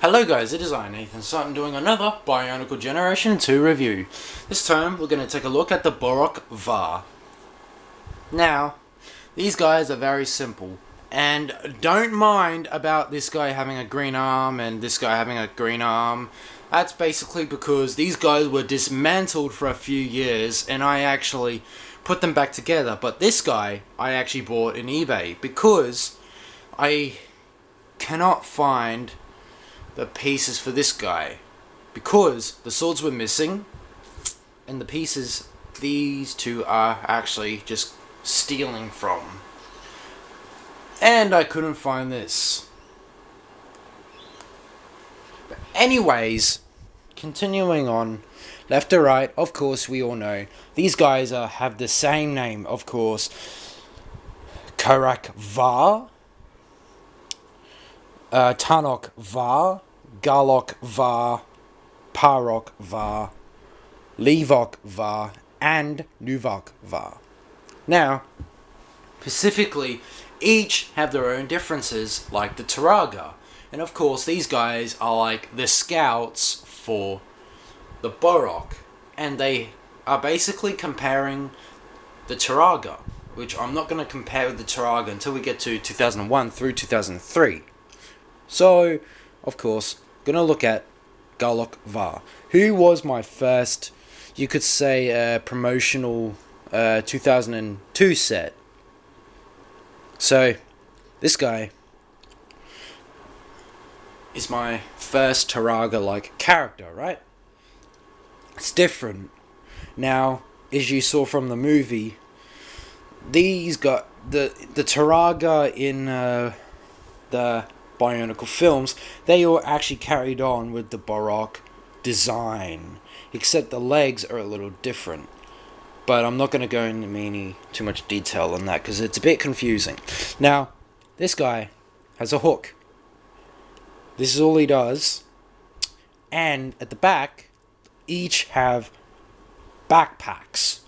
Hello guys, it is I, Nathan Sutton, doing another Bionicle Generation 2 review. This time we're going to take a look at the Bohrok VAR. Now, these guys are very simple, and don't mind about this guy having a green arm and this guy having a green arm. That's basically because these guys were dismantled for a few years and I actually put them back together. But this guy I actually bought in eBay because I cannot find the pieces for this guy because the swords were missing and the pieces these two are actually just stealing from, and I couldn't find this. But anyways, continuing on left to right, of course we all know these guys have the same name, of course. Bohrok VAR, Tarnok VAR, Garlok VAR, Bohrok VAR, Levok VAR, and Nuvok VAR. Now, specifically, each have their own differences, like the Taraga. And of course, these guys are like the scouts for the Bohrok. And they are basically comparing the Taraga, which I'm not going to compare with the Taraga until we get to 2001 through 2003. So, of course, gonna look at Garlok VAR, who was my first, you could say, promotional 2002 set. So, this guy is my first Taraga-like character, right? It's different. Now, as you saw from the movie, these got the Taraga in the Bionicle films, they were actually carried on with the Bohrok design, except the legs are a little different. But I'm not going to go into too much detail on that because it's a bit confusing. Now, this guy has a hook. This is all he does. And at the back, each have backpacks.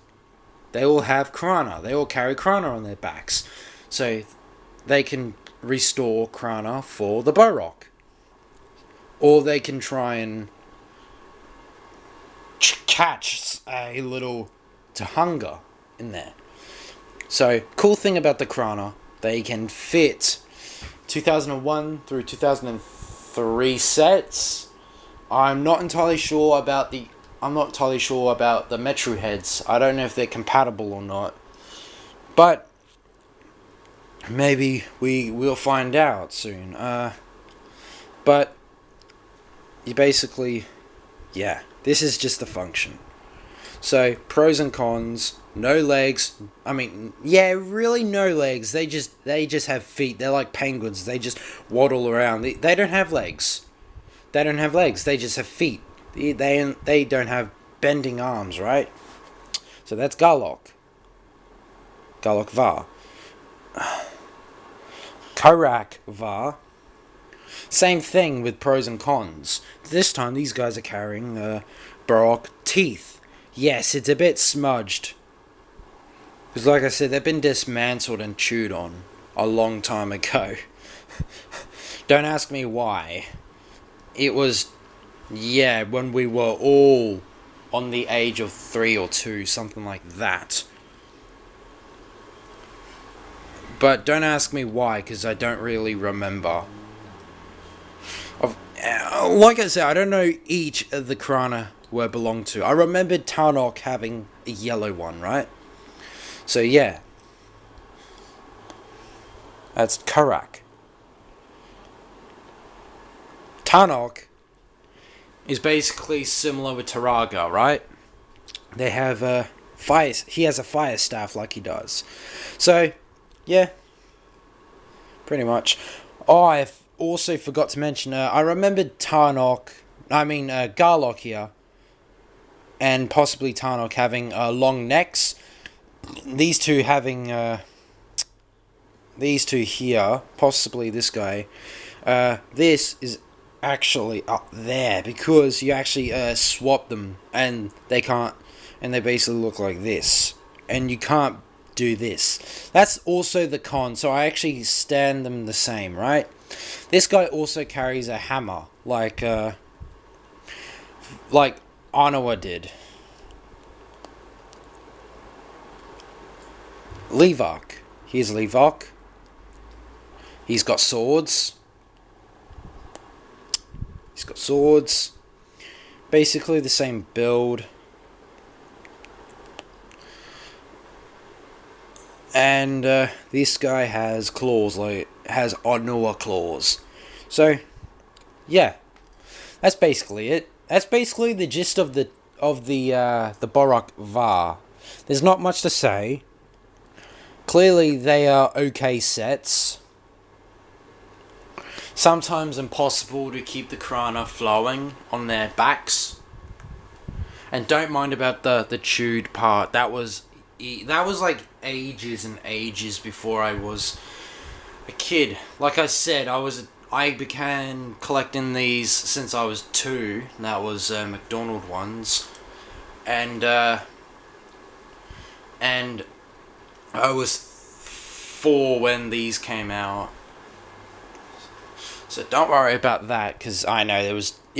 They all have Krana. They all carry Krana on their backs. So they can restore Krana for the Bohrok. Or they can try and catch a little Tahunga in there. So, cool thing about the Krana, they can fit 2001 through 2003 sets. I'm not entirely sure about the Metro heads. I don't know if they're compatible or not. But maybe we will find out soon. But you basically, yeah, this is just the function. So, pros and cons. No legs. I mean, yeah, really no legs. They just have feet. They're like penguins. They just waddle around. They don't have legs. They don't have legs. They just have feet. They don't have bending arms, right? So that's Garlok VAR. Bohrok VAR. Same thing with pros and cons. This time these guys are carrying Bohrok teeth. Yes, it's a bit smudged. Because like I said, they've been dismantled and chewed on a long time ago. Don't ask me why. It was, yeah, when we were all on the age of 3 or 2, something like that. But don't ask me why, because I don't really remember. Like I said, I don't know each of the Krana were belonged to. I remembered Tarnok having a yellow one, right? So yeah. That's Bohrok. Tarnok is basically similar with Taraga, right? They have a fire. He has a fire staff like he does. So, yeah. Pretty much. Oh, I also forgot to mention, I remembered Garlok here, and possibly Tarnok having long necks. These two having, these two here, possibly this guy. This is actually up there because you actually swap them, and they can't, and they basically look like this, and you can't do this. That's also the con, so I actually stand them the same, right? This guy also carries a hammer, like Anawa did. Levok. Here's Levok. He's got swords. Basically the same build. And this guy has claws, has Anawa claws. So, yeah, that's basically it. That's basically the gist of the Bohrok VAR. There's not much to say. Clearly, they are okay sets. Sometimes impossible to keep the Krana flowing on their backs. And don't mind about the chewed part. That was like ages and ages before I was a kid. Like I said, I began collecting these since I was 2. And that was McDonald ones, and I was 4 when these came out. So don't worry about that, because I know it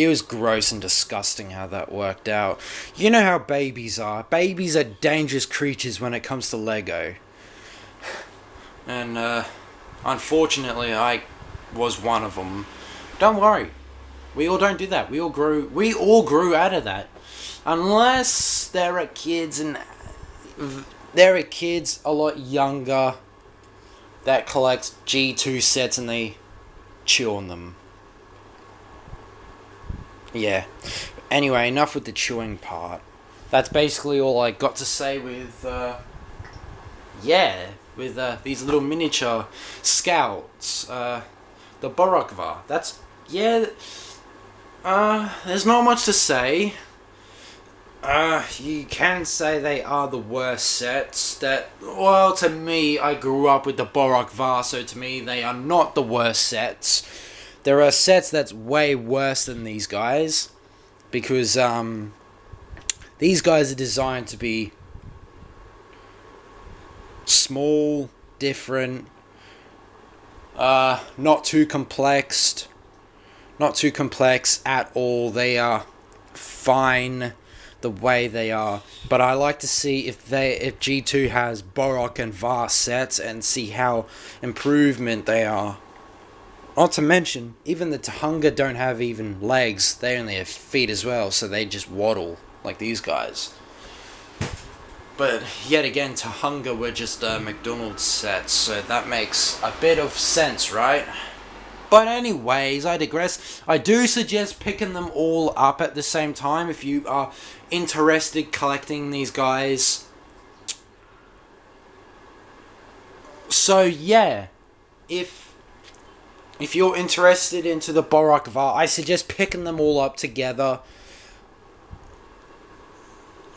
was gross and disgusting how that worked out. You know how babies are. Babies are dangerous creatures when it comes to Lego. And unfortunately, I was one of them. Don't worry. We all don't do that. We all grew out of that. Unless there are kids a lot younger that collect G2 sets and they chew on them. Yeah. Anyway, enough with the chewing part. That's basically all I got to say with these little miniature scouts. The Bohrok VAR. There's not much to say. You can say they are the worst sets. To me, I grew up with the Bohrok VAR, so to me, they are not the worst sets. There are sets that's way worse than these guys, because these guys are designed to be small, different, not too complex at all. They are fine the way they are, but I like to see if G2 has Bohrok and VAR sets and see how improvement they are. Not to mention, even the Tahunga don't have even legs, they only have feet as well, so they just waddle like these guys. But yet again, Tahunga were just McDonald's sets, so that makes a bit of sense, right? But anyways, I digress. I do suggest picking them all up at the same time if you are interested collecting these guys. So yeah, if you're interested into the Bohrok VAR, I suggest picking them all up together.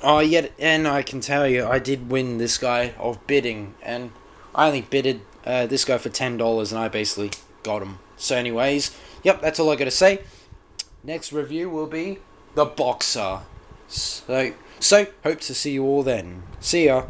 And I can tell you, I did win this guy of bidding, and I only bidded this guy for $10, and I basically got him. So anyways, yep, that's all I gotta say. Next review will be the Boxer. So hope to see you all then. See ya.